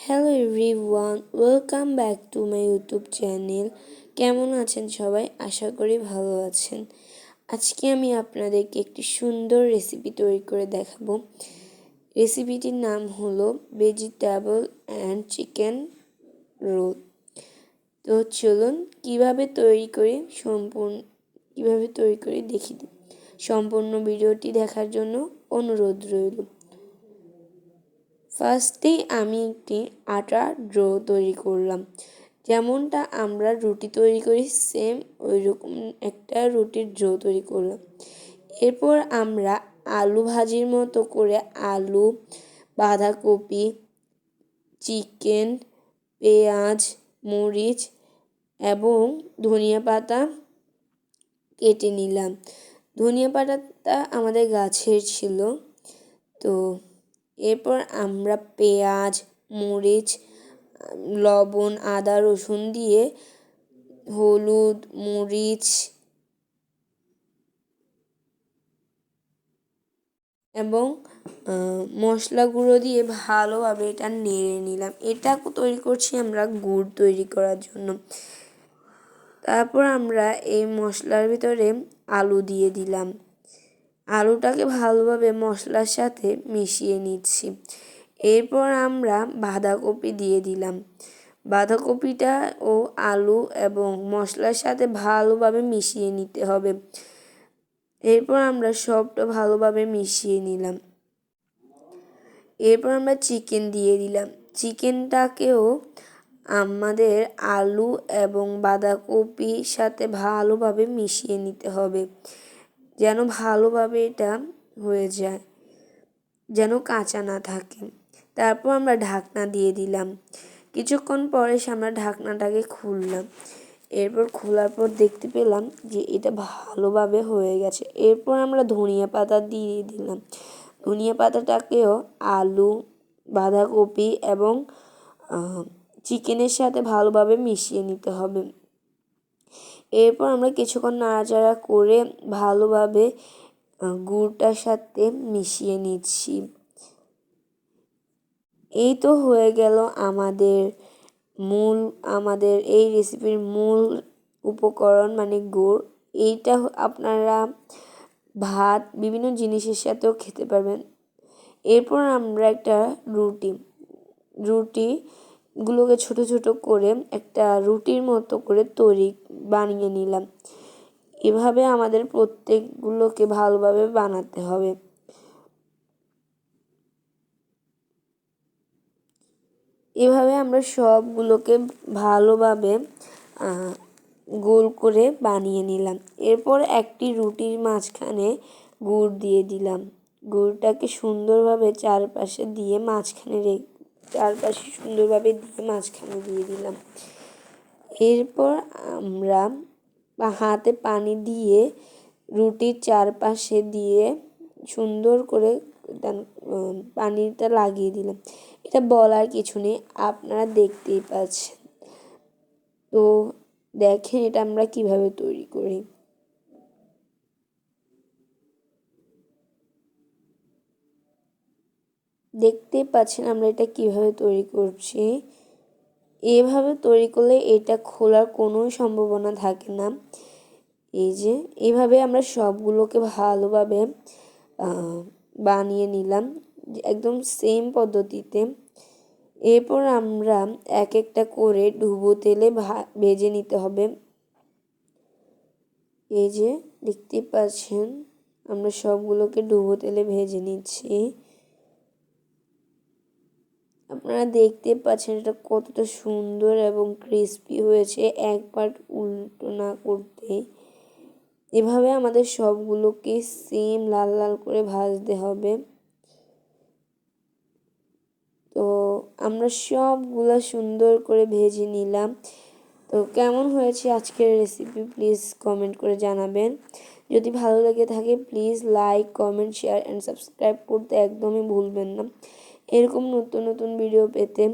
Hello everyone, welcome back to my YouTube channel. কেমন আছেন সবাই? আশা করি ভালো আছেন। আজকে আমি আপনাদেরকে একটি সুন্দর রেসিপি তৈরি করে দেখাবো। রেসিপিটির নাম হলো ভেজিটেবল অ্যান্ড চিকেন রোল। তো চলুন কীভাবে তৈরি করি দেখি দিই। সম্পূর্ণ ভিডিওটি দেখার জন্য অনুরোধ রইল। ফার্স্টেই আমি একটি আটার ডো তৈরি করলাম। যেমনটা আমরা রুটি তৈরি করি সেম ওই রকম একটা রুটির ডো তৈরি করলাম। এরপর আমরা আলু ভাজির মতো করে আলু, বাঁধাকপি, চিকেন, পেঁয়াজ, মরিচ এবং ধনিয়া পাতা কেটে নিলাম। ধনিয়া পাতাটা আমাদের গাছের ছিল। তো এরপর আমরা পেঁয়াজ, মরিচ, লবণ, আদা, রসুন দিয়ে হলুদ, মরিচ এবং মশলা গুঁড়ো দিয়ে ভালোভাবে এটা নেড়ে নিলাম। এটা তৈরি করছি আমরা গুড় তৈরি করার জন্য। তারপর আমরা এই মশলার ভিতরে আলু দিয়ে দিলাম। আলুটাকে ভালোভাবে মশলার সাথে মিশিয়ে নিচ্ছি। এরপর আমরা বাঁধাকপি দিয়ে দিলাম। বাঁধাকপিটা ও আলু এবং মশলার সাথে ভালোভাবে মিশিয়ে নিতে হবে। এরপর আমরা সবটা ভালোভাবে মিশিয়ে নিলাম। এরপর আমরা চিকেন দিয়ে দিলাম। চিকেনটাকেও আমাদের আলু এবং বাঁধাকপির সাথে ভালোভাবে মিশিয়ে নিতে হবে, যেন ভালোভাবে এটা হয়ে যায়, যেন কাঁচা না থাকে। তারপর আমরা ঢাকনা দিয়ে দিলাম। কিছুক্ষণ পরে আমরা ঢাকনাটাকে খুললাম। এরপর খোলার পর দেখতে পেলাম যে এটা ভালোভাবে হয়ে গেছে। এরপর আমরা ধনিয়া পাতা দিয়ে দিলাম। ধনিয়া পাতাটাকেও আলু, বাঁধাকপি এবং চিকেনের সাথে ভালোভাবে মিশিয়ে নিতে হবে। এরপর আমরা কিছুক্ষণ নাড়াচাড়া করে ভালোভাবে গুড়টার সাথে মিশিয়ে নিচ্ছি। এই তো হয়ে গেল আমাদের এই রেসিপির মূল উপকরণ মানে গুড়। এইটা আপনারা ভাত বিভিন্ন জিনিসের সাথেও খেতে পারবেন। এরপর আমরা একটা রুটিগুলোকে ছোট ছোট করে একটা রুটির মতো করে বানিয়ে নিলাম। এভাবে আমাদের প্রত্যেকগুলোকে ভালোভাবে বানাতে হবে। এভাবে আমরা সবগুলোকে ভালোভাবে গোল করে বানিয়ে নিলাম। এরপর একটি রুটির মাঝখানে গুড় দিয়ে দিলাম। গুড়টাকে সুন্দরভাবে চারপাশে দিয়ে মাঝখানে দিয়ে দিলাম। এরপর আমরা হাতে পানি দিয়ে রুটির চারপাশে দিয়ে সুন্দর করে পানিটা লাগিয়ে দিলাম। এটা বলার কিছু নেই, আপনারা দেখতেই পাচ্ছেন। তো দেখেন এটা আমরা কিভাবে তৈরি করি। দেখতেই পাচ্ছেন আমরা এটা কিভাবে তৈরি করছি। এভাবে তৈরি করলে এটা খোলার কোনো সম্ভাবনা থাকে না। এই যে এইভাবে আমরা সবগুলোকে ভালোভাবে বানিয়ে নিলাম একদম সেম পদ্ধতিতে। এরপর আমরা এক একটা করে ডুবো তেলে ভেজে নিতে হবে। এই যে দেখতে পাচ্ছেন আমরা সবগুলোকে ডুবো তেলে ভেজে নিচ্ছি। আপনারা দেখতে পাচ্ছেন এটা কতটা সুন্দর এবং ক্রিস্পি হয়েছে এক পার্ট উল্টো না করতে। এভাবে আমাদের সবগুলোকে সেম লাল লাল করে ভাজতে হবে। তো আমরা সবগুলো সুন্দর করে ভেজে নিলাম। তো কেমন হয়েছে আজকের রেসিপি প্লিজ কমেন্ট করে জানাবেন। যদি ভালো লেগে থাকে please like, comment, share and subscribe করতে একদমই ভুলবেন না। এরকম নতুন নতুন ভিডিও পেতে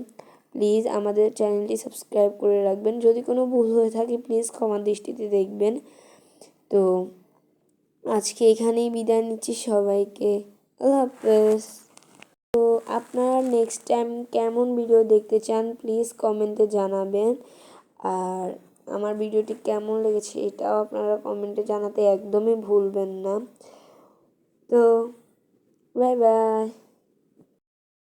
প্লিজ আমাদের চ্যানেলটি সাবস্ক্রাইব করে রাখবেন। যদি কোনো ভুল হয়ে থাকে প্লিজ ক্ষমা দৃষ্টিতে দেখবেন। তো আজকে এখানেই বিদায় নিচ্ছি সবাইকে। আল্লাহ হাফেজ। তো আপনারা নেক্সট টাইম কেমন ভিডিও দেখতে চান প্লিজ কমেন্টে জানাবেন। আর আমার ভিডিওটি কেমন লেগেছে এটাও আপনারা কমেন্টে জানাতে একদমই ভুলবেন না। তো বাই বাই।